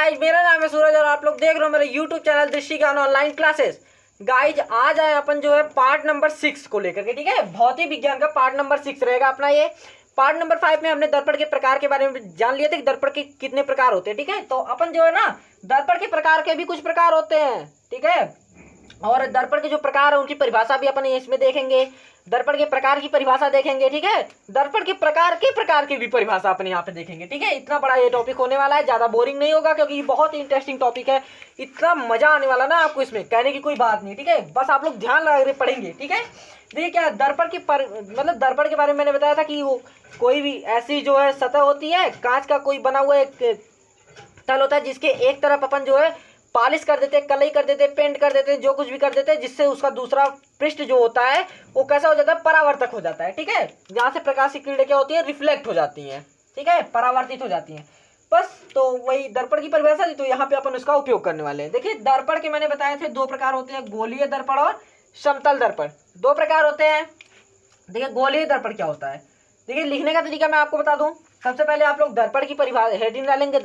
Guys, मेरा नाम है सूरज और आप लोग देख रहे हो मेरे यूट्यूब चैनल दृष्टि ज्ञान ऑनलाइन क्लासेस। गाइज, आज आए अपन जो है पार्ट नंबर 6 को लेकर के। ठीक है, भौतिक विज्ञान का पार्ट नंबर 6 रहेगा अपना ये। पार्ट नंबर 5 में हमने दर्पण के प्रकार के बारे में जान लिया था कि दर्पण के कितने प्रकार होते हैं। ठीक है, तो अपन जो है ना दर्पण के प्रकार के भी कुछ प्रकार होते हैं। ठीक है, और दर्पण के जो प्रकार है उनकी परिभाषा भी अपन इसमें देखेंगे। दर्पण के प्रकार की परिभाषा देखेंगे। ठीक है, दर्पण के प्रकार की भी परिभाषा अपन यहाँ पे देखेंगे। ठीक है, इतना बड़ा ये टॉपिक होने वाला है, ज्यादा बोरिंग नहीं होगा क्योंकि ये बहुत ही इंटरेस्टिंग टॉपिक है। इतना मजा आने वाला ना आपको, इसमें कहने की कोई बात नहीं। ठीक है, बस आप लोग ध्यान लगा के पढ़ेंगे। ठीक है, देखिए क्या दर्पण की मतलब दर्पण के बारे में मैंने बताया था कि वो कोई भी ऐसी जो है सतह होती है, कांच का कोई बना हुआ एक तल होता है जिसके एक तरफ अपन जो है पॉलिश कर देते, कलई कर देते, पेंट कर देते, जो कुछ भी कर देते, जिससे उसका दूसरा पृष्ठ जो होता है वो कैसा हो जाता है, परावर्तक हो जाता है। ठीक है, जहाँ से प्रकाश की किरणें क्या होती है, रिफ्लेक्ट हो जाती हैं। ठीक है, परावर्तित हो जाती हैं बस। तो वही दर्पण की परिभाषा थी, तो यहाँ पे अपन उसका उपयोग करने वाले हैं। देखिए, दर्पण के मैंने बताए थे दो प्रकार होते हैं, गोलीय दर्पण और समतल दर्पण। दो प्रकार होते हैं। देखिए, गोलीय दर्पण क्या होता है, देखिए लिखने का तरीका मैं आपको बता दूं। सबसे पहले आप लोग दर्पण की परिभाषा हेडिंग डालेंगे,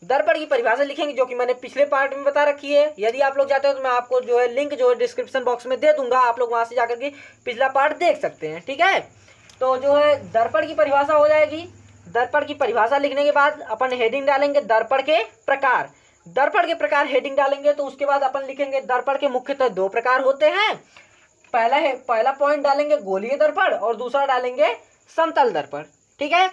दर्पण की परिभाषा लिखेंगे, जो कि मैंने पिछले पार्ट में बता रखी है। यदि आप लोग चाहते हो तो मैं आपको जो है लिंक जो है डिस्क्रिप्शन बॉक्स में दे दूंगा, आप लोग वहां से जाकर के पिछला पार्ट देख सकते हैं। ठीक है, तो जो है दर्पण की परिभाषा हो जाएगी। दर्पण की परिभाषा लिखने के बाद अपन हेडिंग डालेंगे दर्पण के प्रकार। दर्पण के प्रकार हेडिंग डालेंगे तो उसके बाद अपन लिखेंगे दर्पण के मुख्यतः दो प्रकार होते हैं। पहला पॉइंट डालेंगे गोलीय दर्पण और दूसरा डालेंगे समतल दर्पण। ठीक है,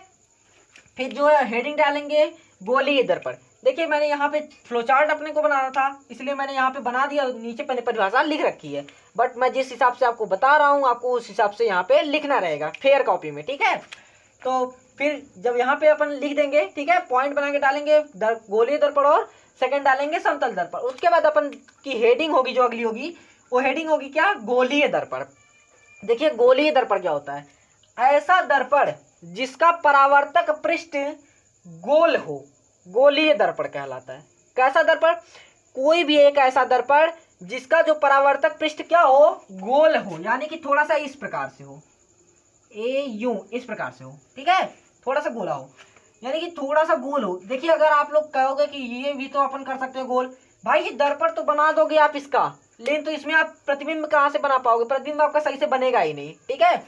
फिर जो है हेडिंग डालेंगे गोलीय दर्पण। देखिए, मैंने यहाँ पे फ्लो चार्ट अपने को बनाना था, इसलिए मैंने यहाँ पे बना दिया, नीचे मैंने परिभाषा लिख रखी है। बट मैं जिस हिसाब से आपको बता रहा हूँ आपको उस हिसाब से यहाँ पे लिखना रहेगा फेयर कॉपी में। ठीक है, तो फिर जब यहाँ पे अपन लिख देंगे, ठीक है, पॉइंट बना के डालेंगे गोलीय दर्पण और सेकंड डालेंगे समतल दर्पण। उसके बाद अपन की हेडिंग होगी जो अगली होगी, वो हेडिंग होगी क्या, गोलीय दर्पण। देखिए, गोलीय दर्पण क्या होता है, ऐसा दर्पण जिसका परावर्तक पृष्ठ गोल हो, गोलीय दर्पण कहलाता है। कैसा दर्पण, कोई भी एक ऐसा दर्पण जिसका जो परावर्तक पृष्ठ क्या हो, गोल हो, यानी कि थोड़ा सा इस प्रकार से हो, इस प्रकार से हो। ठीक है, थोड़ा सा गोला हो, यानी कि थोड़ा सा गोल हो। देखिए, अगर आप लोग कहोगे कि ये भी तो अपन कर सकते हैं गोल, भाई ये दर्पण तो बना दोगे आप इसका, लेकिन तो इसमें आप प्रतिबिंब कहाँ से बना पाओगे, प्रतिबिंब आपका सही से बनेगा ही नहीं। ठीक है,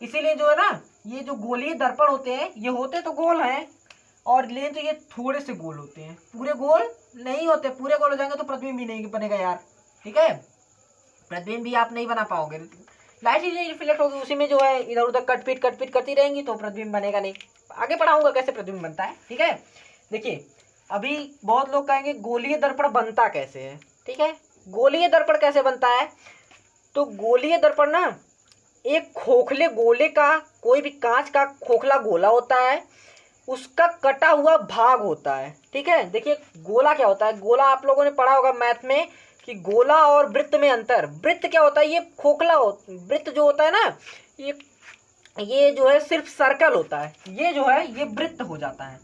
इसीलिए जो है ना ये जो गोलीय दर्पण होते हैं ये होते तो गोल हैं, और लेकिन तो ये थोड़े से गोल होते हैं, पूरे गोल नहीं होते। पूरे गोल हो जाएंगे तो प्रतिबिंब भी नहीं बनेगा यार। ठीक है, प्रतिबिंब भी आप नहीं बना पाओगे, लाइट ही नहीं रिफ्लेक्ट होगी, उसी में जो है इधर उधर कटपीट करती रहेंगी तो प्रतिबिंब बनेगा नहीं। आगे पढ़ाऊंगा कैसे प्रतिबिंब बनता है। ठीक है, देखिए अभी बहुत लोग कहेंगे गोलीय दर्पण बनता कैसे है। ठीक है, गोलीय दर्पण कैसे बनता है, तो गोलीय दर्पण ना एक खोखले गोले का, कोई भी कांच का खोखला गोला होता है, उसका कटा हुआ भाग होता है। ठीक है, देखिए गोला क्या होता है, गोला आप लोगों ने पढ़ा होगा मैथ में कि गोला और वृत्त में अंतर। वृत्त क्या होता है, ये खोखला वृत्त जो होता है ना, ये जो है सिर्फ सर्कल होता है, ये जो है ये वृत्त हो जाता है,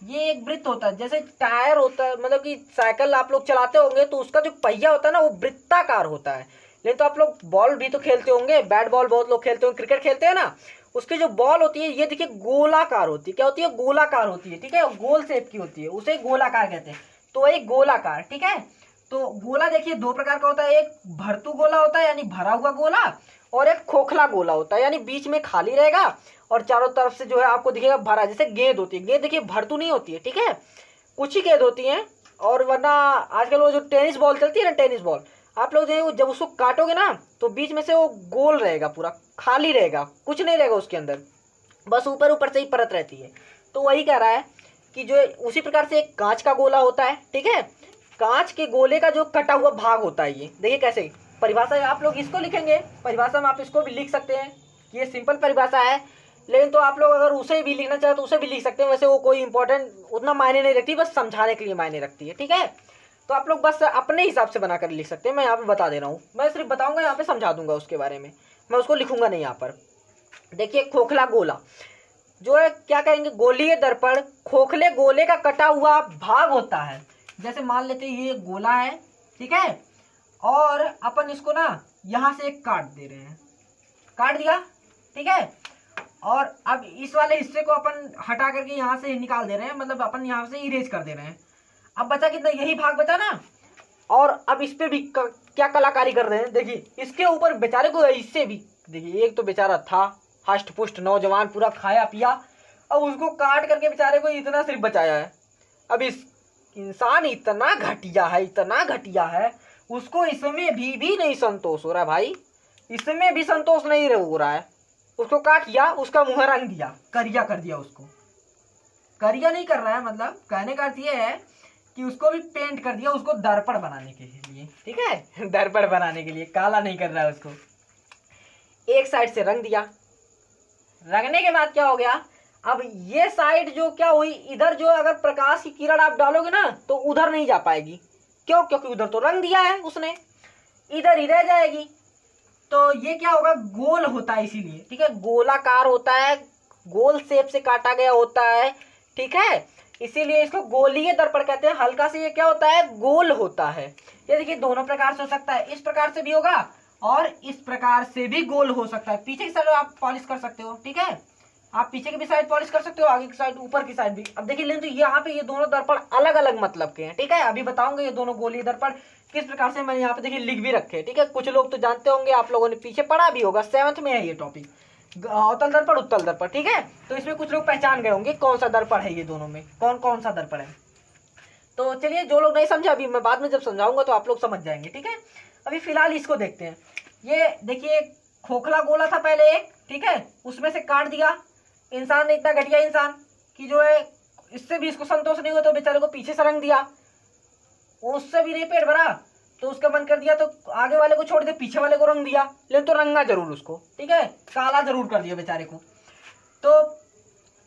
ये एक वृत्त होता है। जैसे टायर होता है, मतलब कि साइकिल आप लोग चलाते होंगे तो उसका जो पहिया होता है ना वो वृत्ताकार होता है। लेकिन तो आप लोग बॉल भी तो खेलते होंगे, बैट बॉल बहुत लोग खेलते होंगे, क्रिकेट खेलते हैं ना, उसकी जो बॉल होती है ये देखिए गोलाकार होती है। क्या होती है, गोलाकार होती है। ठीक है, गोल शेप की होती है, उसे गोलाकार कहते हैं। तो एक गोलाकार, ठीक है, तो गोला देखिए दो प्रकार का होता है, एक भरतू गोला होता है यानी भरा हुआ गोला, और एक खोखला गोला होता है यानी बीच में खाली रहेगा और चारों तरफ से जो है आपको दिखेगा भरा, जैसे गेंद होती है। गेंद देखिए भरतू नहीं होती है। ठीक है, कुछ ही गेंद होती है, और वरना आजकल वो जो टेनिस बॉल चलती है ना, टेनिस बॉल आप लोग देखो जब उसको काटोगे ना तो बीच में से वो गोल रहेगा, पूरा खाली रहेगा, कुछ नहीं रहेगा उसके अंदर, बस ऊपर ऊपर से ही परत रहती है। तो वही कह रहा है कि जो उसी प्रकार से एक कांच का गोला होता है। ठीक है, कांच के गोले का जो कटा हुआ भाग होता है, ये देखिए कैसे परिभाषा आप लोग इसको लिखेंगे, परिभाषा में आप इसको भी लिख सकते हैं, ये सिंपल परिभाषा है। लेकिन तो आप लोग अगर उसे भी लिखना चाहे तो उसे भी लिख सकते हैं, वैसे वो कोई इंपॉर्टेंट उतना मायने नहीं रखती, बस समझाने के लिए मायने रखती है। ठीक है, तो आप लोग बस अपने हिसाब से बनाकर लिख सकते हैं, मैं यहाँ पे बता दे रहा हूँ, मैं सिर्फ बताऊंगा, यहाँ पे समझा दूंगा उसके बारे में, मैं उसको लिखूंगा नहीं यहाँ पर। देखिए, खोखला गोला जो है क्या करेंगे, गोलीय दर्पण खोखले गोले का कटा हुआ भाग होता है। जैसे मान लेते हैं ये गोला है, ठीक है, और अपन इसको ना यहाँ से एक काट दे रहे हैं, काट दिया। ठीक है, और अब इस वाले हिस्से को अपन हटा करके यहाँ से निकाल दे रहे हैं, मतलब अपन यहाँ से इरेज कर दे रहे हैं। अब बचा कितना, यही भाग बचा ना। और अब इस पे भी क्या कलाकारी कर रहे हैं, देखिए इसके ऊपर बेचारे को इससे भी, देखिए एक तो बेचारा था हष्ट पुष्ट नौजवान, पूरा खाया पिया, अब उसको काट करके बेचारे को इतना सिर्फ बचाया है। अब इस इंसान इतना घटिया है, इतना घटिया है, उसको इसमें भी नहीं संतोष हो रहा है भाई, इसमें भी संतोष नहीं हो रहा है। उसको काट दिया, उसका मुंह रंग दिया, करिया कर दिया, उसको करिया नहीं कर रहा है, मतलब कहने का अर्थ ये है कि उसको भी पेंट कर दिया, उसको दर्पण बनाने के लिए, ठीक है दर्पण बनाने के लिए, काला नहीं कर रहा है उसको, एक साइड से रंग दिया। रंगने के बाद क्या हो गया, अब ये साइड जो क्या हुई, इधर जो अगर प्रकाश की किरण आप डालोगे ना तो उधर नहीं जा पाएगी, क्यों, क्योंकि उधर तो रंग दिया है उसने, इधर ही रह जाएगी। तो ये क्या होगा, गोल होता है इसीलिए, ठीक है, गोलाकार होता है, गोल शेप से काटा गया होता है, ठीक है, इसीलिए इसको गोलीय दर्पण कहते हैं। हल्का से ये क्या होता है, गोल होता है। ये देखिए दोनों प्रकार से हो सकता है, इस प्रकार से भी होगा और इस प्रकार से भी गोल हो सकता है। पीछे की साइड आप पॉलिश कर सकते हो, ठीक है, आप पीछे की भी साइड पॉलिश कर सकते हो, आगे की साइड, ऊपर की साइड भी। अब देखिए लेकिन तो यहाँ पे ये दोनों दर्पण अलग अलग मतलब के हैं, ठीक है, अभी बताऊंगा ये दोनों गोलीय दर्पण किस प्रकार से, मैंने यहाँ पे देखिए लिख भी रखे, ठीक है, कुछ लोग तो जानते होंगे, आप लोगों ने पीछे पढ़ा भी होगा, 7th में है ये टॉपिक, अवतल दर्पण उत्तल दर्पण, ठीक है। तो इसमें कुछ लोग पहचान गए होंगे कौन सा दर्पण है, ये दोनों में कौन कौन सा दर्पण है। तो चलिए, जो लोग नहीं समझे अभी मैं बाद में जब समझाऊंगा तो आप लोग समझ जाएंगे, ठीक है। अभी फिलहाल इसको देखते हैं। ये देखिए खोखला गोला था पहले एक, ठीक है, उसमें से काट दिया। इंसान ने इतना घटिया इंसान कि जो है इससे भी इसको संतोष नहीं हुआ तो बेचारे को पीछे से रंग दिया, उससे भी नहीं पेट भरा तो उसका मन कर दिया तो आगे वाले को छोड़ दिया, पीछे वाले को रंग दिया, लेकिन तो रंगा जरूर उसको, ठीक है, काला जरूर कर दिया बेचारे को। तो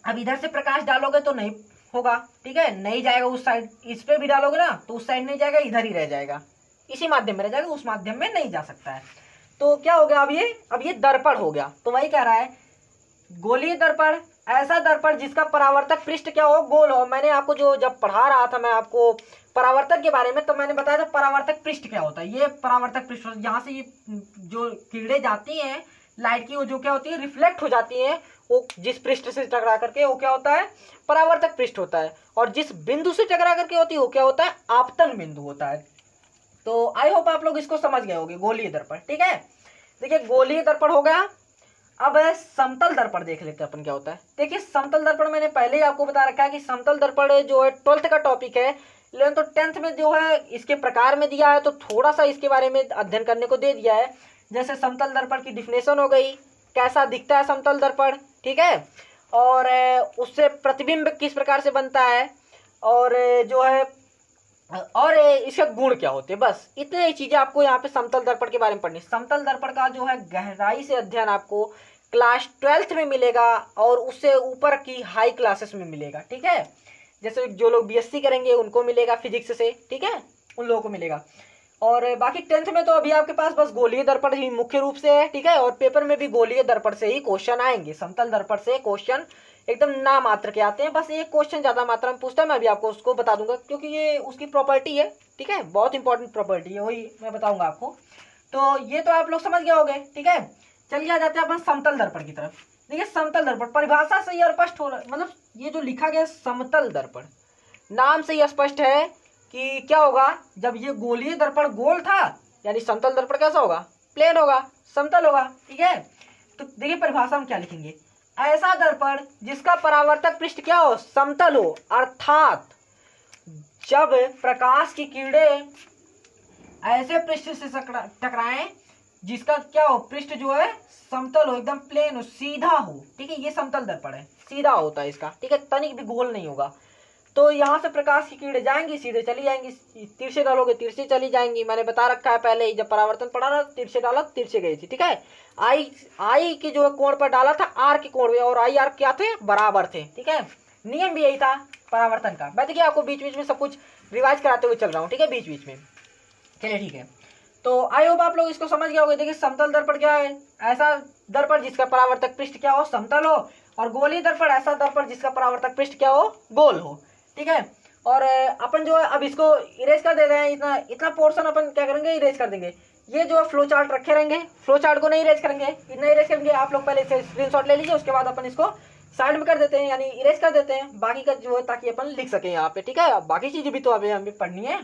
अब इधर से प्रकाश डालोगे तो नहीं होगा, ठीक है, नहीं जाएगा उस साइड, इस पे भी डालोगे ना तो उस साइड नहीं जाएगा, इधर ही रह जाएगा, इसी माध्यम में रह जाएगा, उस माध्यम में नहीं जा सकता है। तो क्या हो गया, अब ये दर्पण हो गया। तो वही कह रहा है गोलीय दर्पण, ऐसा दर्पण जिसका परावर्तक पृष्ठ क्या हो, गोल हो। मैंने आपको जो जब पढ़ा रहा था मैं आपको परावर्तन के बारे में, तो मैंने बताया था परावर्तक पृष्ठ क्या होता है। ये परावर्तक पृष्ठ, यहाँ से ये जो किरणें जाती हैं लाइट की, वो जो क्या होती है, रिफ्लेक्ट हो जाती हैं, वो जिस पृष्ठ से टकरा करके, वो क्या होता है, परावर्तक पृष्ठ होता है। और जिस बिंदु से टकरा करके होती है वो क्या होता है, आपतन बिंदु होता है। तो आई होप आप लोग इसको समझ गए होंगे, गोलीय दर्पण, ठीक है। देखिए गोलीय दर्पण हो गया। अब समतल दर्पण देख लेते हैं अपन क्या होता है। देखिए समतल दर्पण मैंने पहले ही आपको बता रखा है कि समतल दर्पण जो है 12th का टॉपिक है, लेकिन तो 10th में जो है इसके प्रकार में दिया है, तो थोड़ा सा इसके बारे में अध्ययन करने को दे दिया है। जैसे समतल दर्पण की डिफिनेशन हो गई, कैसा दिखता है समतल दर्पण, ठीक है, और उससे प्रतिबिंब किस प्रकार से बनता है, और जो है और इसके गुण क्या होते हैं, बस इतने ही चीजें आपको यहाँ पे समतल दर्पण के बारे में पढ़नी। समतल दर्पण का जो है गहराई से अध्ययन आपको क्लास 12th में मिलेगा और उससे ऊपर की हाई क्लासेस में मिलेगा, ठीक है। जैसे जो लोग बीएससी करेंगे उनको मिलेगा फिजिक्स से, ठीक है, उन लोगों को मिलेगा। और बाकी 10th में तो अभी आपके पास बस गोलीय दर्पण ही मुख्य रूप से है, ठीक है, और पेपर में भी गोलीय दर्पण से ही क्वेश्चन आएंगे। समतल दर्पण से क्वेश्चन एकदम ना मात्र के आते हैं, बस एक क्वेश्चन ज्यादा मात्रा में पूछता है, मैं अभी आपको उसको बता दूंगा क्योंकि ये उसकी प्रॉपर्टी है, ठीक है, बहुत इंपॉर्टेंट प्रॉपर्टी है, वही मैं बताऊंगा आपको। तो ये तो आप लोग समझ गए होंगे, ठीक है। चलिए आ जाते हैं अपन समतल दर्पण की तरफ। देखिए समतल दर्पण परिभाषा से ही स्पष्ट हो रहा है, मतलब ये जो लिखा गया समतल दर्पण नाम से ही स्पष्ट है कि क्या होगा, जब ये गोलीय दर्पण गोल था यानी समतल दर्पण कैसा होगा, प्लेन होगा, समतल होगा, ठीक है। तो देखिए परिभाषा में क्या लिखेंगे, ऐसा दर्पण जिसका परावर्तक पृष्ठ क्या हो, समतल हो, अर्थात जब प्रकाश की किरणें ऐसे पृष्ठ से टकराएं जिसका क्या हो, पृष्ठ जो है समतल हो, एकदम प्लेन हो, सीधा हो, ठीक है, ये समतल दर्पण है, सीधा होता है इसका, ठीक है, तनिक भी गोल नहीं होगा। तो यहाँ से प्रकाश की किरणें जाएंगी, सीधे चली जाएंगी, तिरछे डालोगे तिरछे चली जाएंगी, मैंने बता रखा है पहले ही, जब परावर्तन पढ़ा रहा तिरछे डाला तिरछे गई थी, ठीक है। आई के जो कोण पर डाला था आर के कोण में, और आई आर क्या थे, बराबर थे, ठीक है। नियम भी यही था परावर्तन का। मैं देखिए आपको बीच बीच में सब कुछ रिवाइज कराते हुए चल रहा हूँ, ठीक है, बीच बीच में। चलिए ठीक है, तो आई होप आप लोग इसको समझ गए होंगे। देखिए समतल दर्पण क्या है, ऐसा दर्पण जिसका परावर्तक पृष्ठ क्या हो, समतल हो, और गोलीय दर्पण ऐसा दर्पण जिसका परावर्तक पृष्ठ क्या हो, गोल हो, ठीक है। और अपन जो है अब इसको इरेज कर दे रहे हैं, इतना इतना पोर्शन अपन क्या करेंगे, इरेज कर देंगे। ये जो फ्लो चार्ट रखे रहेंगे, फ्लो चार्ट को नहीं इरेज करेंगे, इतना इरेज करेंगे। आप लोग पहले से स्क्रीनशॉट ले लीजिए, उसके बाद अपन इसको साइड में कर देते हैं, यानी इरेज कर देते हैं बाकी का जो है, ताकि अपन लिख सकें यहाँ पे। ठीक है, बाकी चीज़ें भी तो अभी हमें पढ़नी है,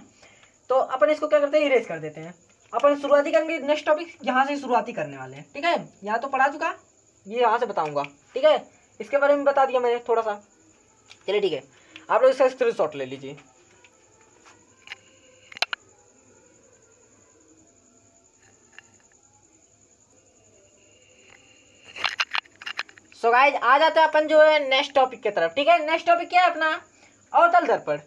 तो अपन इसको क्या करते हैं, इरेज कर देते हैं। अपन शुरुआती करेंगे, नेक्स्ट टॉपिक यहाँ से शुरुआती करने वाले हैं। ठीक है, यहाँ तो पढ़ा चुका, ये यहाँ से बताऊँगा। ठीक है, इसके बारे में बता दिया मैंने थोड़ा सा। चलिए ठीक है, आप लोग इसका स्क्रीनशॉट ले लीजिए। सो गाइज आ जाते हैं अपन जो है नेक्स्ट टॉपिक की तरफ। ठीक है, नेक्स्ट टॉपिक क्या है अपना, अवतल दर्पण।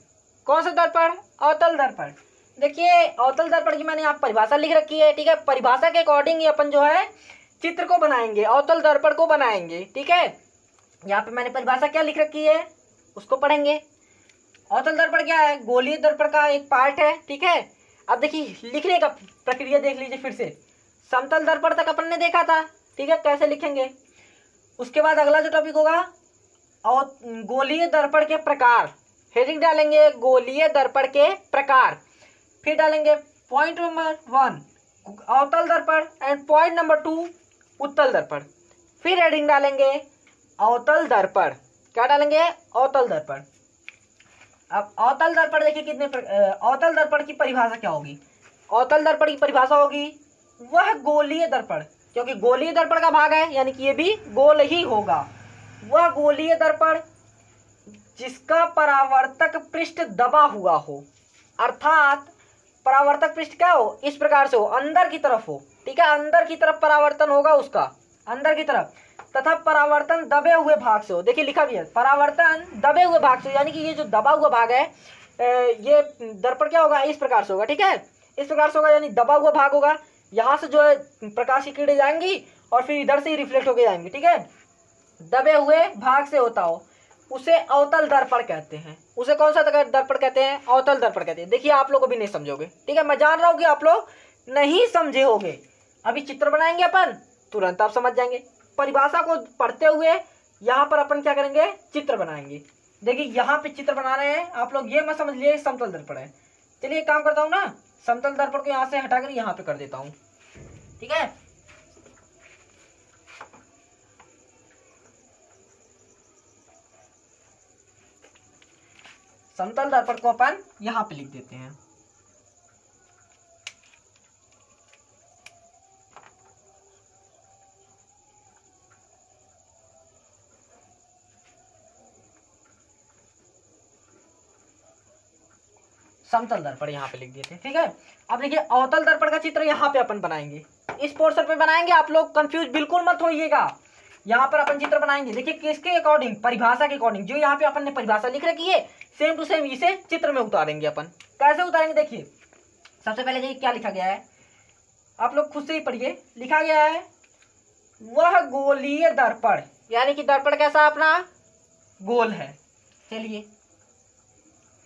कौन सा दर्पण, अवतल दर्पण। देखिए अवतल दर्पण की मैंने यहाँ परिभाषा लिख रखी है। ठीक है, परिभाषा के अकॉर्डिंग ही अपन जो है चित्र को बनाएंगे, अवतल दर्पण को बनाएंगे। ठीक है, यहाँ पे मैंने परिभाषा क्या लिख रखी है उसको पढ़ेंगे। अवतल दर्पण क्या है, गोलीय दर्पण का एक पार्ट है। ठीक है, अब देखिए लिखने का प्रक्रिया देख लीजिए फिर से। समतल दर्पण तक अपन ने देखा था। ठीक है, कैसे लिखेंगे। उसके बाद अगला जो टॉपिक होगा और गोलीय दर्पण के प्रकार, हेडिंग डालेंगे गोलीय दर्पण के प्रकार। फिर डालेंगे पॉइंट नंबर 1 अवतल दर्पण एंड पॉइंट नंबर 2 उत्तल दर्पण। फिर हेडिंग डालेंगे अवतल दर्पण। क्या डालेंगे, अवतल दर्पण। अब अवतल दर्पण देखिए कितने अवतल दर्पण की परिभाषा क्या होगी। अवतल दर्पण की परिभाषा होगी वह गोलीय दर्पण, क्योंकि गोलीय दर्पण का भाग है यानी कि ये भी गोल ही होगा। वह गोलीय दर्पण जिसका परावर्तक पृष्ठ दबा हुआ हो, अर्थात परावर्तक पृष्ठ क्या हो, इस प्रकार से हो, अंदर की तरफ हो। ठीक है, अंदर की तरफ परावर्तन होगा उसका, अंदर की तरफ, तथा परावर्तन दबे हुए भाग से हो। देखिए लिखा भी है परावर्तन दबे हुए भाग से, यानी कि ये जो दबा हुआ भाग है ये दर्पण क्या होगा, इस प्रकार से होगा। ठीक है, इस प्रकार से होगा, यानी दबा हुआ भाग होगा। यहाँ से जो है प्रकाश की किरणें जाएंगी और फिर इधर से ही रिफ्लेक्ट होके जाएंगी। ठीक है, दबे हुए भाग से होता हो उसे अवतल दर्पण कहते हैं। उसे कौन सा दर्पण कहते हैं, अवतल दर्पण कहते हैं। देखिए आप लोग भी नहीं समझोगे। ठीक है, मैं जान रहा हूँ कि आप लोग नहीं समझे होगे। अभी चित्र बनाएंगे अपन, तुरंत आप समझ जाएंगे। परिभाषा को पढ़ते हुए यहाँ पर अपन क्या करेंगे, चित्र बनाएंगे। देखिए यहाँ पे चित्र बना रहे हैं आप लोग, ये मत समझ लिए समतल दर्पण है। चलिए एक काम करता हूँ ना, समतल दर्पण को यहाँ से हटाकर यहाँ पे कर देता हूँ। ठीक है, समतल दर्पण को अपन यहाँ पे लिख देते हैं। समतल दर्पण यहाँ पे लिख देते हैं। ठीक है, अब देखिए अवतल दर्पण का चित्र यहाँ पे अपन बनाएंगे, इस पोर्शन पे बनाएंगे। आप लोग कंफ्यूज बिल्कुल मत होइएगा। यहाँ पर अपन चित्र बनाएंगे, देखिए किसके अकॉर्डिंग, परिभाषा के अकॉर्डिंग। जो यहाँ पे अपन ने परिभाषा लिख रखी है सेम टू सेम इसे चित्र में उतारेंगे अपन। कैसे उतारेंगे, देखिए सबसे पहले देखिए क्या लिखा गया है, आप लोग खुद से ही पढ़िए। लिखा गया है वह गोलीय दर्पण, यानी कि दर्पण कैसा अपना गोल है। चलिए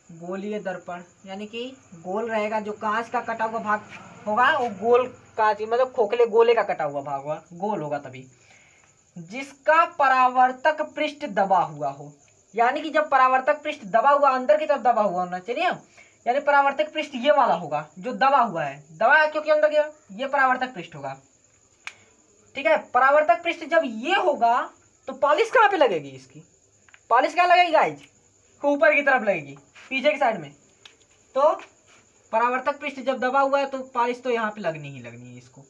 गोलीय दर्पण यानी कि गोल रहेगा, जो कांच का कटा हुआ भाग होगा वो गोल कांच, मतलब खोखले गोले का कटा हुआ भाग होगा, गोल होगा तभी। जिसका परावर्तक पृष्ठ दबा हुआ हो, यानी कि जब परावर्तक पृष्ठ दबा हुआ, अंदर की तरफ दबा हुआ होना चाहिए, यानी परावर्तक पृष्ठ ये वाला होगा जो दबा हुआ है। दबा है क्योंकि अंदर गया, ये परावर्तक पृष्ठ होगा। ठीक है, परावर्तक पृष्ठ जब ये होगा तो पॉलिश कहाँ पे लगेगी, इसकी पॉलिश क्या लगेगी गाइज, ऊपर की तरफ लगेगी, पीछे की साइड में। तो परावर्तक पृष्ठ जब दबा हुआ है तो पॉलिश तो यहाँ पे लगनी ही लगनी है। इसको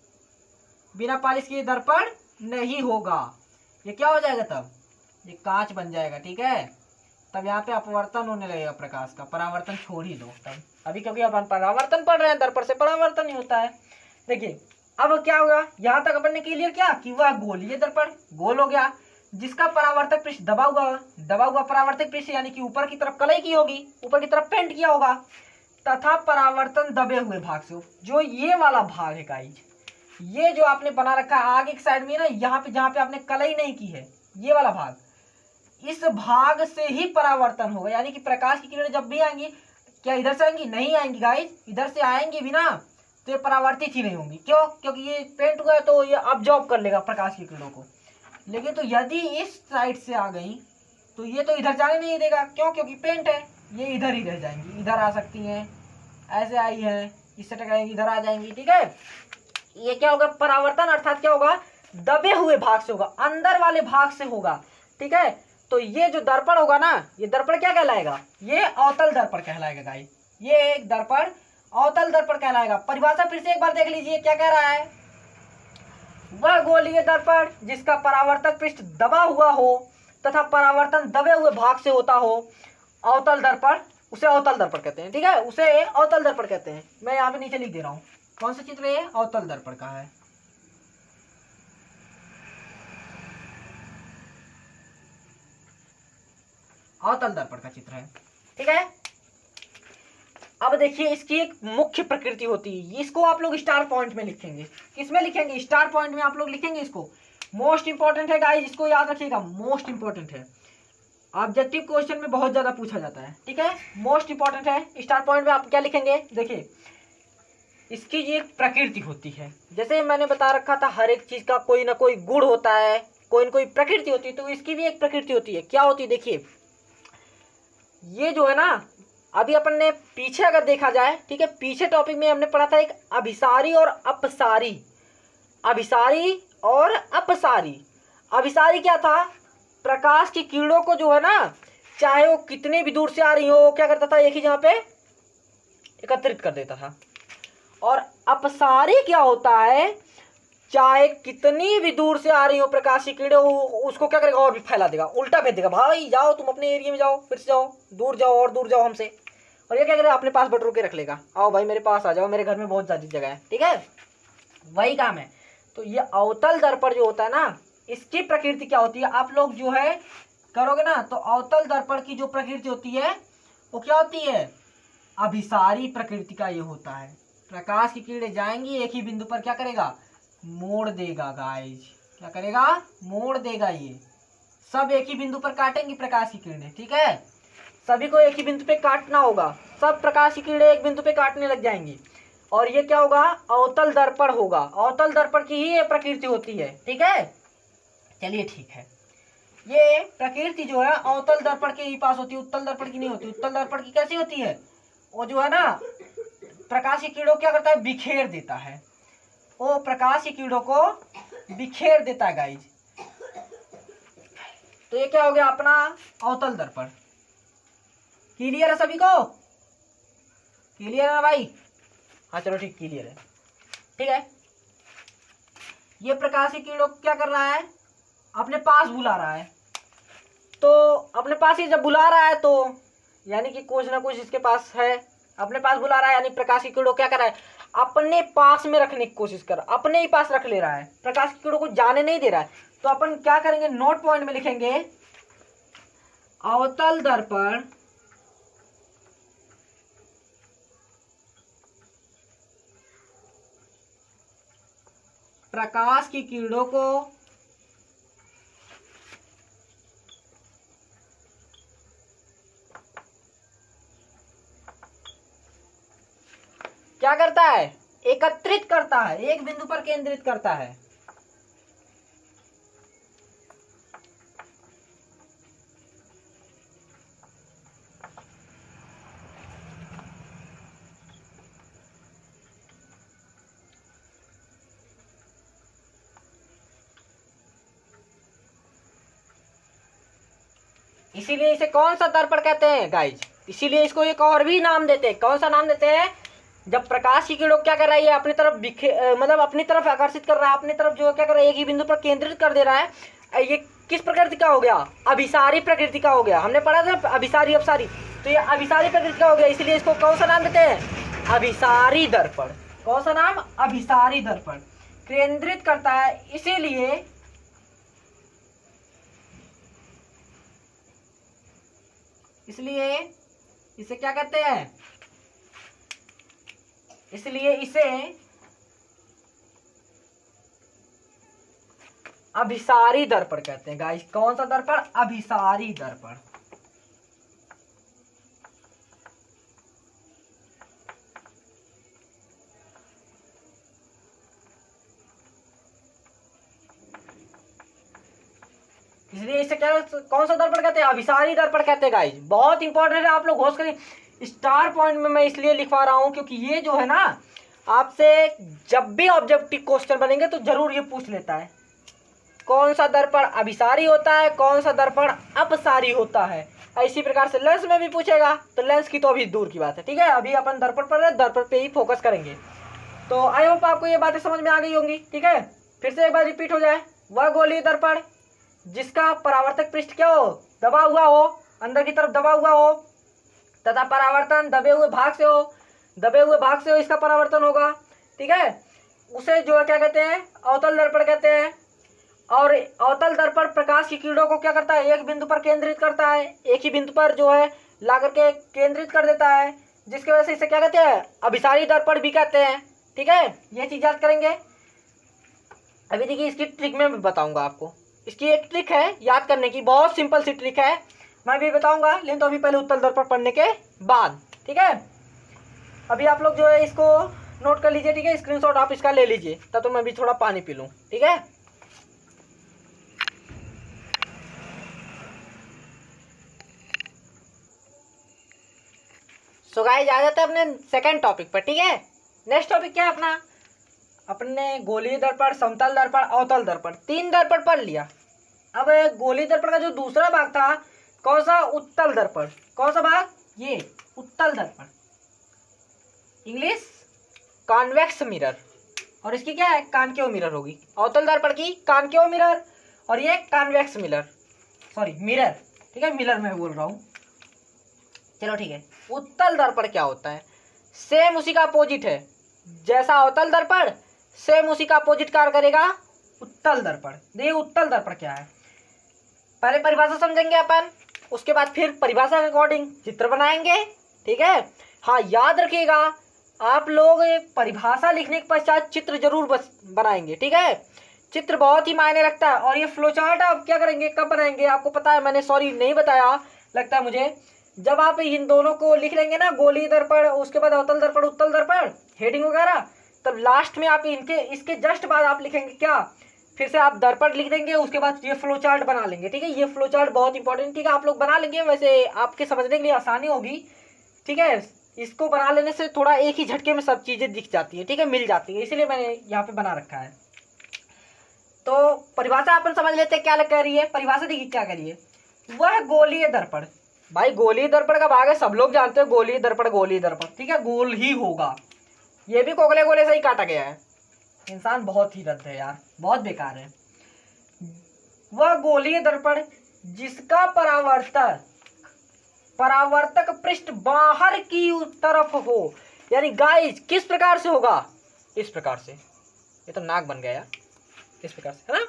बिना पॉलिश के दर्पण नहीं होगा। ये क्या हो जाएगा तब, ये कांच बन जाएगा। ठीक है, तब यहाँ पे अपवर्तन होने लगेगा प्रकाश का, परावर्तन छोड़ ही दो तब। अभी क्योंकि अपन परावर्तन पढ़ रहे हैं, दर्पण से परावर्तन ही होता है। देखिए अब क्या होगा, यहाँ तक अपन ने क्लियर किया कि वह गोलीय दर्पण गोल हो गया, जिसका परावर्तक पृष्ठ दबा हुआ परावर्तक पृष्ठ, यानी कि ऊपर की तरफ कलई की होगी, ऊपर की तरफ पेंट किया होगा, तथा परावर्तन दबे हुए भाग से, जो ये वाला भाग है गाइज, ये जो आपने बना रखा है आगे की साइड में ना, यहाँ पे जहाँ पे आपने कलई नहीं की है, ये वाला भाग, इस भाग से ही परावर्तन होगा। यानी कि प्रकाश की किरणें जब भी आएंगी, क्या इधर से आएंगी, नहीं आएंगी गाइज, इधर से आएंगी भी ना तो ये परावर्तित ही नहीं होंगी। क्यों, क्योंकि ये पेंट हुआ है तो ये अब्जॉर्ब कर लेगा प्रकाश की किरणों को। लेकिन तो यदि इस साइड से आ गई तो ये तो इधर जाने नहीं देगा। क्यों, क्योंकि पेंट है, ये इधर ही रह जाएंगी, इधर आ सकती हैं, ऐसे आई है, इससे टकराएंगी, इधर आ जाएंगी। ठीक है, ये क्या होगा, परावर्तन अर्थात क्या होगा, दबे हुए भाग से होगा, अंदर वाले भाग से होगा। ठीक है, तो ये जो दर्पण होगा ना, ये दर्पण क्या कहलाएगा, ये अवतल दर्पण कहलाएगा गाइस। ये एक दर्पण अवतल दर्पण कहलाएगा। परिभाषा फिर से एक बार देख लीजिए, क्या कह रहा है, वह गोलीय दर्पण जिसका परावर्तक पृष्ठ दबा हुआ हो तथा परावर्तन दबे हुए भाग से होता हो, अवतल दर्पण, उसे अवतल दर्पण कहते हैं। ठीक है, उसे अवतल दर्पण कहते हैं। मैं यहाँ पे नीचे लिख दे रहा हूँ, कौन सा चित्र है, अवतल दर्पण का है। अवतल दर्पण का चित्र है। ठीक है, अब देखिए इसकी एक मुख्य प्रकृति होती है, इसको आप लोग स्टार पॉइंट में लिखेंगे। किसमें लिखेंगे, स्टार पॉइंट में आप लोग लिखेंगे इसको। मोस्ट इंपॉर्टेंट है गाइस, इसको याद रखिएगा, मोस्ट इंपॉर्टेंट है, ऑब्जेक्टिव क्वेश्चन में बहुत ज्यादा पूछा जाता है। ठीक है, मोस्ट इंपॉर्टेंट है। स्टार पॉइंट में आप क्या लिखेंगे, देखिए इसकी ये एक प्रकृति होती है। जैसे मैंने बता रखा था, हर एक चीज का कोई ना कोई गुण होता है, कोई ना कोई प्रकृति होती है, तो इसकी भी एक प्रकृति होती है। क्या होती है, देखिए ये जो है ना, अभी अपन ने पीछे अगर देखा जाए, ठीक है, पीछे टॉपिक में हमने पढ़ा था एक अभिसारी और अपसारी। अभिसारी और अपसारी। अभिसारी क्या था, प्रकाश की किरणों को जो है ना, चाहे वो कितने भी दूर से आ रही हो, क्या करता था, एक ही जगह पे एकत्रित कर देता था। और अपसारी क्या होता है, चाहे कितनी भी दूर से आ रही हो प्रकाश की किरणें, उसको क्या करेगा, और भी फैला देगा, उल्टा भेज देगा, भाई जाओ तुम अपने एरिया में जाओ, फिर से जाओ, दूर जाओ और दूर जाओ हमसे। और ये क्या करेगा, अपने पास बटोर के रख लेगा, आओ भाई मेरे पास आ जाओ, मेरे घर में बहुत ज़्यादा जगह है। ठीक है, वही काम है। तो ये अवतल दर्पण जो होता है ना, इसकी प्रकृति क्या होती है, आप लोग जो है करोगे ना, तो अवतल दर्पण की जो प्रकृति होती है वो क्या होती है, अभिसारी प्रकृति का ये होता है। प्रकाश की किरणें जाएंगी, एक ही बिंदु पर क्या करेगा, मोड़ देगा गाइज। क्या करेगा, मोड़ देगा। ये सब एक ही बिंदु पर काटेंगी प्रकाश की किरणें। ठीक है, सभी को एक ही बिंदु पे काटना होगा, सब प्रकाश की किरणें एक बिंदु पे काटने लग जाएंगी, और ये क्या होगा, अवतल दर्पण होगा। अवतल दर्पण की ही ये प्रकृति होती है। ठीक है, चलिए ठीक है, ये प्रकृति जो है अवतल दर्पण के ही पास होती है, उत्तल दर्पण की नहीं होती। उत्तल दर्पण की कैसी होती है, वो जो है ना, प्रकाश की किरणों क्या करता है, बिखेर देता है, वो प्रकाश की किरणों को बिखेर देता है गाइज। तो ये क्या हो गया अपना अवतल दर्पण। क्लियर है सभी को, क्लियर है ना भाई, हाँ चलो ठीक, क्लियर है। ठीक है, ये प्रकाश की किरणों क्या कर रहा है, अपने पास बुला रहा है। तो अपने पास ही जब बुला रहा है, तो यानी कि कुछ ना कुछ इसके पास है, अपने पास बुला रहा है, यानी प्रकाश की किरणों क्या कर रहा है, अपने पास में रखने की कोशिश कर, अपने ही पास रख ले रहा है, प्रकाश की किरणों को जाने नहीं दे रहा है। तो अपन क्या करेंगे, नोट पॉइंट में लिखेंगे, अवतल दर्पण प्रकाश की किरणों को क्या करता है, एकत्रित करता है, एक बिंदु पर केंद्रित करता है। इसीलिए इसे कौन सा दर्पण कहते हैं गाइज, इसीलिए इसको एक और भी नाम देते हैं। कौन सा नाम देते हैं, जब प्रकाश की किरणों क्या कर रहा है, ये अपनी तरफ मतलब अपनी तरफ आकर्षित कर रहा है, अपनी तरफ जो क्या कर रहा है, एक ही बिंदु पर केंद्रित कर दे रहा है। ये किस प्रकृति का हो गया, अभिसारी प्रकृति का हो गया। हमने पढ़ा था अभिसारी अपसारी, तो ये अभिसारी प्रकृति का हो गया, इसलिए इसको कौन सा नाम देते हैं, अभिसारी दर्पण। कौन सा नाम, अभिसारी दर्पण। केंद्रित करता है, इसीलिए इसे क्या कहते हैं, इसलिए इसे अभिसारी दर्पण कहते हैं गाइस। कौन सा दर्पण, अभिसारी दर्पण। इसलिए इसे क्या, कौन सा दर्पण कहते हैं, अभिसारी दर्पण कहते हैं गाइस। बहुत इंपॉर्टेंट है, आप लोग होश करिए। स्टार पॉइंट में मैं इसलिए लिखवा रहा हूं क्योंकि ये जो है ना, आपसे जब भी ऑब्जेक्टिव क्वेश्चन बनेंगे तो जरूर ये पूछ लेता है। कौन सा दर्पण अभिसारी होता है, कौन सा दर्पण अपसारी होता है। इसी प्रकार से लेंस में भी पूछेगा, तो लेंस की तो अभी दूर की बात है, ठीक है। अभी अपन दर्पण पर दर्पण पे ही फोकस करेंगे। तो आई होप आपको ये बातें समझ में आ गई होंगी, ठीक है। फिर से एक बार रिपीट हो जाए, वह गोलीय दर्पण जिसका परावर्तक पृष्ठ क्या हो, दबा हुआ हो, अंदर की तरफ दबा हुआ हो, तथा परावर्तन दबे हुए भाग से हो, दबे हुए भाग से हो इसका परावर्तन होगा, ठीक है। उसे जो है क्या कहते हैं, अवतल दर्पण कहते हैं। और अवतल दर्पण प्रकाश की किरणों को क्या करता है, एक बिंदु पर केंद्रित करता है, एक ही बिंदु पर जो है ला करके केंद्रित कर देता है, जिसकी वजह से इसे क्या कहते हैं, अभिसारी दर्पण भी कहते हैं, ठीक है। ये चीज याद करेंगे। अभी देखिए इसकी ट्रिक में बताऊंगा आपको, इसकी एक ट्रिक है याद करने की, बहुत सिंपल सी ट्रिक है, मैं भी बताऊंगा, लेकिन तो अभी पहले उत्तल दर्पण पढ़ने के बाद, ठीक है। अभी आप लोग जो है इसको नोट कर लीजिए, ठीक है, स्क्रीनशॉट आप इसका ले लीजिए, तब तो मैं भी थोड़ा पानी पी लूँ, ठीक है। सो गाइस आ जाते हैं अपने सेकंड टॉपिक पर, ठीक है। नेक्स्ट टॉपिक क्या है अपना, अपने गोलीय दर्पण, समतल दर्पण, अवतल दर्पण, 3 दर्पण पढ़ लिया। अब गोलीय दर्पण का जो दूसरा भाग था, कौन सा, उत्तल दर्पण, कौन सा भाग, ये उत्तल दर्पण, इंग्लिश कॉन्वेक्स मिरर, और इसकी क्या है, कॉनकेव मिरर होगी। अवतल दर्पण की कॉनकेव मिरर, और ये कॉन्वेक्स मिरर, सॉरी मिरर, ठीक है, मिरर मैं बोल रहा हूँ, चलो ठीक है। उत्तल दर्पण क्या होता है, सेम उसी का अपोजिट है, जैसा अवतल दर्पण सेम उसी का अपोजिट कार्य करेगा उत्तल दर्पण। देखिए उत्तल दर्पण क्या है, पहले परिभाषा समझेंगे अपन, उसके बाद फिर परिभाषा के अकॉर्डिंग चित्र बनाएंगे, ठीक है। हाँ याद रखिएगा आप लोग परिभाषा लिखने के पश्चात चित्र जरूर बनाएंगे, ठीक है। चित्र बहुत ही मायने रखता है। और ये फ्लो चार्ट आप क्या करेंगे, कब बनाएंगे, आपको पता है, मैंने सॉरी नहीं बताया लगता है मुझे, जब आप इन दोनों को लिख लेंगे ना, गोलीय दर्पण, उसके बाद अवतल दर्पण, उत्तल दर्पण, हेडिंग वगैरह, तब लास्ट में आप इनके इसके जस्ट बाद आप लिखेंगे क्या, फिर से आप दर्पण लिख देंगे, उसके बाद ये फ्लो चार्ट बना लेंगे, ठीक है। ये फ्लो चार्ट बहुत इंपॉर्टेंट, ठीक है, आप लोग बना लेंगे, वैसे आपके समझने के लिए आसानी होगी, ठीक है। इसको बना लेने से थोड़ा एक ही झटके में सब चीजें दिख जाती है, ठीक है, मिल जाती है, इसलिए मैंने यहाँ पे बना रखा है। तो परिभाषा अपन समझ लेते हैं क्या कह रही है, परिभाषा देखिए क्या कह रही है, वह गोलीय दर्पण, भाई गोलीय दर्पण का भाग है, सब लोग जानते हैं गोलीय दर्पण, गोलीय दर्पण, ठीक है, गोल ही होगा, ये भी कोगले गोले से ही काटा गया है, इंसान बहुत ही रद्द है यार, बहुत बेकार है। वह गोलीय दर्पण जिसका परावर्तक पृष्ठ बाहर की तरफ हो, यानी गाइस किस प्रकार से होगा, इस प्रकार से, ये तो नाक बन गया यार, इस प्रकार से है ना,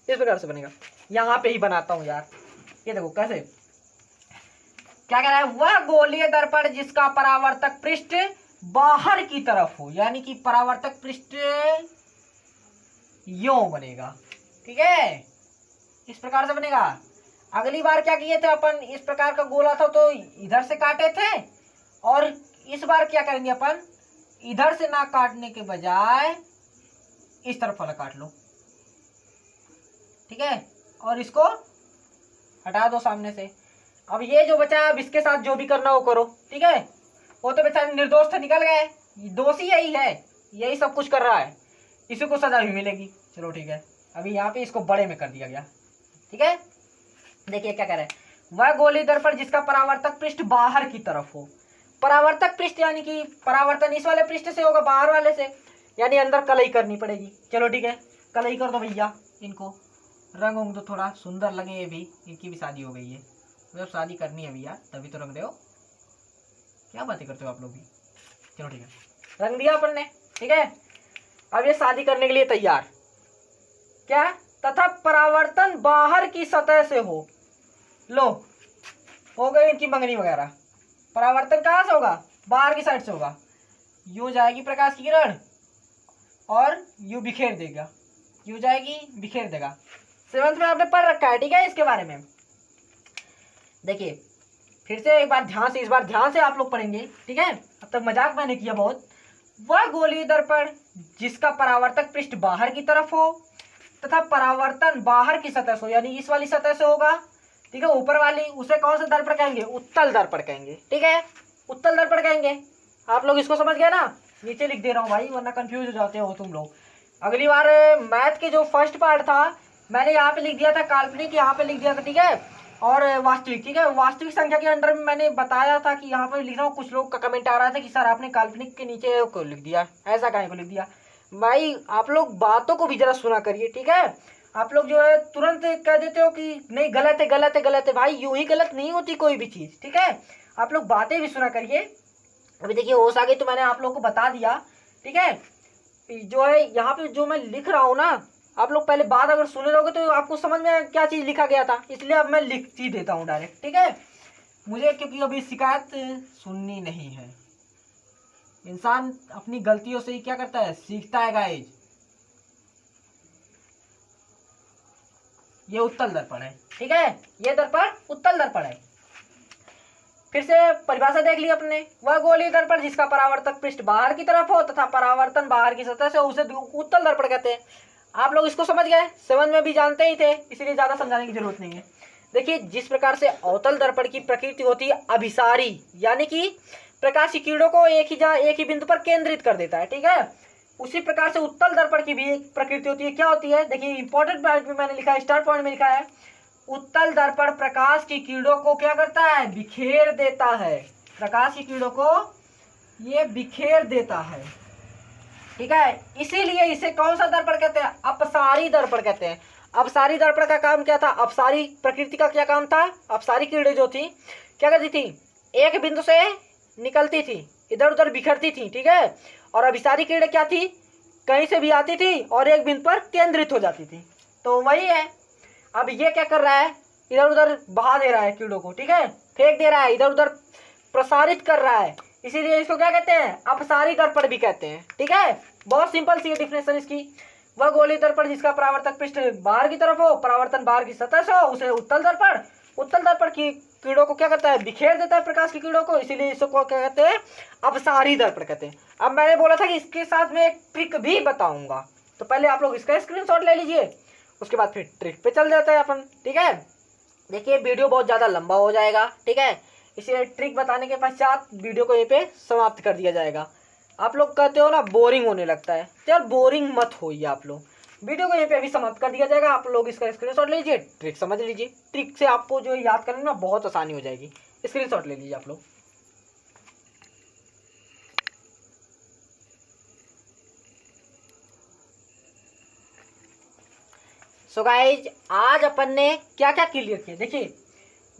इस प्रकार से बनेगा, यहाँ पे ही बनाता हूँ यार, ये देखो कैसे, क्या कह रहा है, वह गोलीय दर्पण जिसका परावर्तक पृष्ठ बाहर की तरफ हो, यानी कि परावर्तक पृष्ठ यों बनेगा, ठीक है, इस प्रकार से बनेगा। अगली बार क्या किए थे अपन, इस प्रकार का गोला था तो इधर से काटे थे, और इस बार क्या करेंगे अपन, इधर से ना काटने के बजाय इस तरफ वाला काट लो, ठीक है, और इसको हटा दो सामने से। अब ये जो बचा है, अब इसके साथ जो भी करना हो करो, ठीक है, वो तो बेचारे निर्दोष थे, निकल गए, दोषी यही है, यही सब कुछ कर रहा है, इसी को सजा भी मिलेगी, चलो ठीक है। अभी यहाँ पे इसको बड़े में कर दिया गया, ठीक है। देखिए क्या कह रहे हैं, वह गोलीय दर्पण जिसका परावर्तक पृष्ठ बाहर की तरफ हो, परावर्तक पृष्ठ यानी कि परावर्तन इस वाले पृष्ठ से होगा, बाहर वाले से, यानी अंदर कलई करनी पड़ेगी, चलो ठीक है, कलई कर दो भैया, इनको रंग होंगे तो थोड़ा सुंदर लगे, ये भी, इनकी भी शादी हो गई है, मतलब शादी करनी है भैया, तभी तो रंग रहे हो, क्या बातें करते हो आप लोग भी, चलो ठीक है, रंग दिया अपन ने, ठीक है। अब ये शादी करने के लिए तैयार, क्या, तथा परावर्तन बाहर की सतह से हो, लो हो गई इनकी मंगनी वगैरह। परावर्तन कहाँ से होगा, बाहर की साइड से होगा, यूं जाएगी प्रकाश की किरण और यूं बिखेर देगा, यूं जाएगी बिखेर देगा, 7th में आपने पढ़ रखा है, ठीक है, इसके बारे में। देखिए फिर से एक बार ध्यान से, इस बार ध्यान से आप लोग पढ़ेंगे, ठीक है, अब तक मजाक मैंने किया बहुत। वह गोलीय दर्पण जिसका परावर्तक पृष्ठ बाहर की तरफ हो तथा परावर्तन बाहर की सतह से हो, यानी इस वाली सतह से होगा, ठीक है, ऊपर वाली, उसे कौन सा दर्पण कहेंगे, उत्तल दर्पण कहेंगे, ठीक है, उत्तल दर्पण कहेंगे। आप लोग इसको समझ गए ना, नीचे लिख दे रहा हूँ भाई, वरना कंफ्यूज हो जाते हो तुम लोग। अगली बार मैथ के जो फर्स्ट पार्ट था मैंने यहाँ पे लिख दिया था काल्पनिक, यहाँ पे लिख दिया था, ठीक है, और वास्तविक, ठीक है। वास्तविक संख्या के अंडर में मैंने बताया था कि यहाँ पर लिख रहा हूँ, कुछ लोग का कमेंट आ रहा था कि सर आपने काल्पनिक के नीचे को लिख दिया, ऐसा काहे को लिख दिया। भाई आप लोग बातों को भी जरा सुना करिए, ठीक है। आप लोग जो है तुरंत कह देते हो कि नहीं गलत है गलत है गलत है। भाई यूं ही गलत नहीं होती कोई भी चीज़, ठीक है। आप लोग बातें भी सुना करिए। अभी देखिए होश आ गई तो मैंने आप लोग को बता दिया, ठीक है। जो है यहाँ पे जो मैं लिख रहा हूँ ना, आप लोग पहले बात अगर सुने रहोगे तो आपको समझ में क्या चीज़ लिखा गया था, इसलिए अब मैं लिख ही देता हूँ डायरेक्ट, ठीक है। मुझे क्योंकि अभी शिकायत सुननी नहीं है। इंसान अपनी गलतियों से ही क्या करता है, सीखता है गाइज। ये उत्तल दर्पण है, ठीक है, ये दर्पण उत्तल दर्पण है। फिर से परिभाषा देख ली अपने, वह गोलीय दर्पण जिसका परावर्तक पृष्ठ बाहर की तरफ हो तथा परावर्तन बाहर की सतह से, उसे उत्तल दर्पण कहते हैं। आप लोग इसको समझ गए, 7 में भी जानते ही थे, इसलिए ज्यादा समझाने की जरूरत नहीं है। देखिए जिस प्रकार से अवतल दर्पण की प्रकृति होती है अभिसारी, यानी कि प्रकाश की किरणों को एक ही बिंदु पर केंद्रित कर देता है, ठीक है। उसी प्रकार से उत्तल दर्पण की भी एक प्रकृति होती है। क्या होती है, देखिए इंपॉर्टेंट पॉइंट में मैंने लिखा है, स्टार पॉइंट में लिखा है, उत्तल दर्पण प्रकाश की किरणों को क्या करता है, बिखेर देता है। प्रकाश की किरणों को ये बिखेर देता है, ठीक है। इसीलिए इसे कौन सा दर्पण कहते हैं, अपसारी दर्पण कहते हैं। अपसारी दर्पण का काम क्या था, अपसारी प्रकृति का क्या काम था, अपसारी किरणें जो थी क्या करती थी, एक बिंदु से निकलती थी, इधर उधर बिखरती थी, ठीक है। और अभिसारी किरणें क्या थी, कहीं से भी आती थी और एक बिंदु पर केंद्रित हो जाती थी। तो वही है, अब ये क्या कर रहा है, इधर उधर बहा दे रहा है किरणों को, ठीक है, फेंक दे रहा है, इधर उधर प्रसारित कर रहा है, इसीलिए इसको क्या कहते हैं, अपसारी दर्पण भी कहते हैं, ठीक है। बहुत सिंपल सी डिफिनेशन इसकी। वह गोलीय दर्पण जिसका परावर्तक पृष्ठ बाहर की तरफ हो, परावर्तन बाहर की सतह से हो, उसे उत्तल दर्पण। उत्तल दर्पण की किरणों को क्या करता है, बिखेर देता है प्रकाश की किरणों को, इसीलिए इसको क्या कहते हैं, अपसारी दर्पण कहते हैं। अब मैंने बोला था कि इसके साथ में एक ट्रिक भी बताऊंगा, तो पहले आप लोग इसका स्क्रीनशॉट ले लीजिए, उसके बाद फिर ट्रिक पे चल जाते हैं अपन, ठीक है। देखिए वीडियो बहुत ज़्यादा लंबा हो जाएगा, ठीक है, इसलिए ट्रिक बताने के पश्चात वीडियो को यहीं पे समाप्त कर दिया जाएगा। आप लोग कहते हो ना बोरिंग होने लगता है, तो यार बोरिंग मत होइए आप लोग, वीडियो को यहीं पे अभी समाप्त कर दिया जाएगा। आप लोग इसका स्क्रीनशॉट लीजिए, ट्रिक समझ लीजिए, ट्रिक से आपको जो याद करने में बहुत आसानी हो जाएगी। स्क्रीनशॉट ले लीजिए आप लोग। सो गाइज आज अपन ने क्या क्या क्लियर किया, देखिए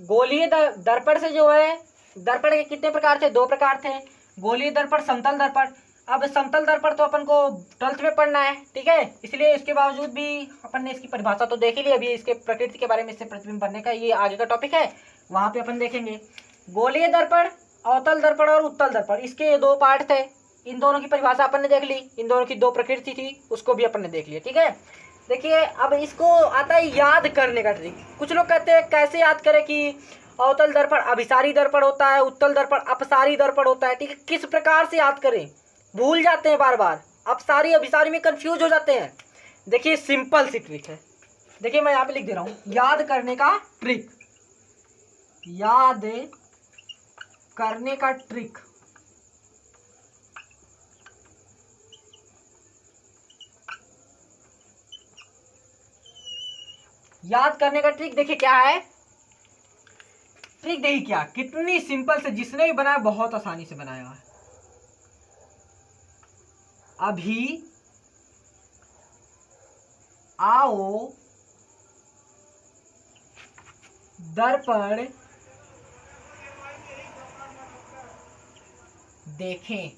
गोलीय दर्पण से जो है, दर्पण के कितने प्रकार थे, 2 प्रकार थे, गोलीय दर्पण, समतल दर्पण। अब समतल दर्पण तो अपन को 12th में पढ़ना है, ठीक है, इसलिए इसके बावजूद भी अपन ने इसकी परिभाषा तो देख ही ली। अभी इसके प्रकृति के बारे में, इससे प्रतिबिंब बनने का ये आगे का टॉपिक है, वहाँ पे अपन देखेंगे। गोलीय दर्पण, अवतल दर्पण और उत्तल दर्पण, इसके 2 पार्ट थे, इन दोनों की परिभाषा अपन ने देख ली, इन दोनों की 2 प्रकृति थी, उसको भी अपन ने देख लिया, ठीक है। देखिए अब इसको आता है याद करने का ट्रिक। कुछ लोग कहते हैं कैसे याद करें कि अवतल दर्पण अभिसारी दर्पण होता है, उत्तल दर्पण अपसारी दर्पण होता है, ठीक है, किस प्रकार से याद करें, भूल जाते हैं बार बार, अपसारी अभिसारी में कंफ्यूज हो जाते हैं। देखिए सिंपल सी ट्रिक है, देखिए मैं यहाँ पे लिख दे रहा हूँ, याद करने का ट्रिक, याद करने का ट्रिक। याद करने का ट्रिक देखिए क्या है, ट्रिक देखिए क्या, कितनी सिंपल से, जिसने भी बनाया बहुत आसानी से बनाया है। अभी आओ दर्पण देखें,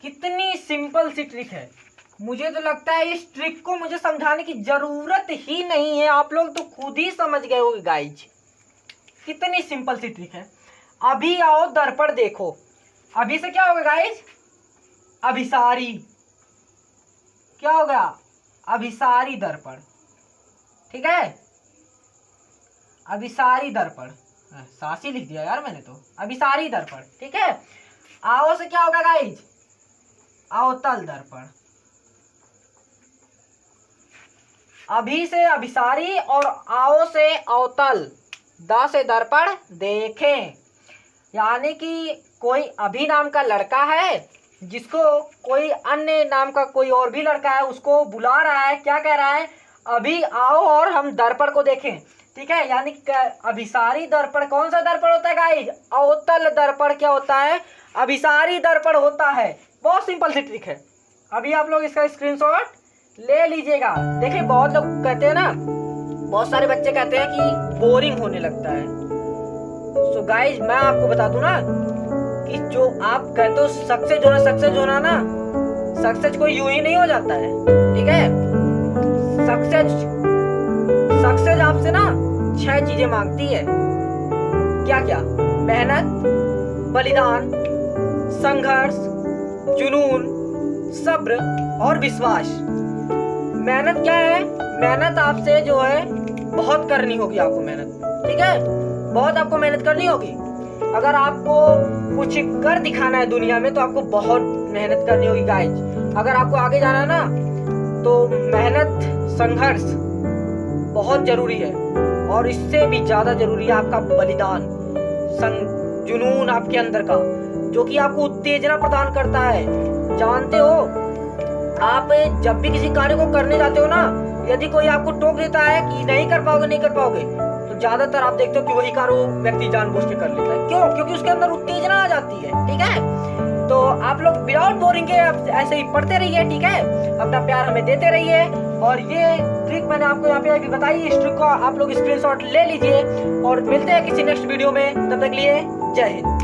कितनी सिंपल सी ट्रिक है। मुझे तो लगता है इस ट्रिक को मुझे समझाने की जरूरत ही नहीं है, आप लोग तो खुद ही समझ गए होगे गाइज, कितनी सिंपल सी ट्रिक है। अभी आओ दर्पण देखो, अभी से क्या होगा गाइज, अभिसारी, क्या होगा, अभिसारी दर्पण, ठीक है, अभिसारी दर्पण, सासी लिख दिया यार मैंने तो, अभिसारी दर्पण, ठीक है। आओ से क्या होगा गाइज, अवतल दर्पण। अभी से अभिसारी और आओ से अवतल, द से दर्पण देखें, यानी कि कोई अभी नाम का लड़का है जिसको कोई अन्य नाम का कोई और भी लड़का है उसको बुला रहा है, क्या कह रहा है, अभी आओ और हम दर्पण को देखें। ठीक है, यानी अभिसारी दर्पण, कौन सा दर्पण होता है गाइस, अवतल दर्पण क्या होता है, अभिसारी दर्पण होता है। बहुत सिंपल सी ट्रिक है। अभी आप लोग इसका स्क्रीनशॉट ले लीजिएगा। देखिए बहुत लोग कहते हैं ना, बहुत सारे बच्चे कहते हैं कि बोरिंग होने लगता है। सो गाइज मैं आपको बता दूं ना कि जो आप कहते हो सक्सेस होना ना, सक्सेस कोई यूं ही नहीं हो जाता है। ठीक है, सक्सेस आपसे ना 6 चीजें मांगती है। क्या क्या? मेहनत, बलिदान, संघर्ष, जुनून, सब्र और विश्वास। मेहनत क्या है? मेहनत आपसे जो है बहुत करनी होगी आपको मेहनत। ठीक है, बहुत आपको मेहनत करनी होगी। अगर आपको कुछ कर दिखाना है दुनिया में तो आपको बहुत मेहनत करनी होगी गाइज। अगर आपको आगे जाना है ना तो मेहनत, संघर्ष बहुत जरूरी है, और इससे भी ज्यादा जरूरी है आपका बलिदान, जुनून आपके अंदर का, जो कि आपको उत्तेजना प्रदान करता है। जानते हो, आप जब भी किसी कार्य को करने जाते हो ना, यदि कोई आपको टोक देता है कि नहीं कर पाओगे, तो ज्यादातर आप देखते हो कि वही कार्य व्यक्ति जानबूझ के कर लेता है। क्यों? क्योंकि उसके अंदर उत्तेजना आ जाती है। ठीक है, तो आप लोग विदाउट बोरिंग के ऐसे ही पढ़ते रहिए। ठीक है, अपना प्यार हमें देते रहिए। और ये ट्रिक मैंने आपको यहाँ पे अभी बताई, इस ट्रिक को आप लोग स्क्रीनशॉट ले लीजिए और मिलते हैं किसी नेक्स्ट वीडियो में। तब तक लिए जय हिंद।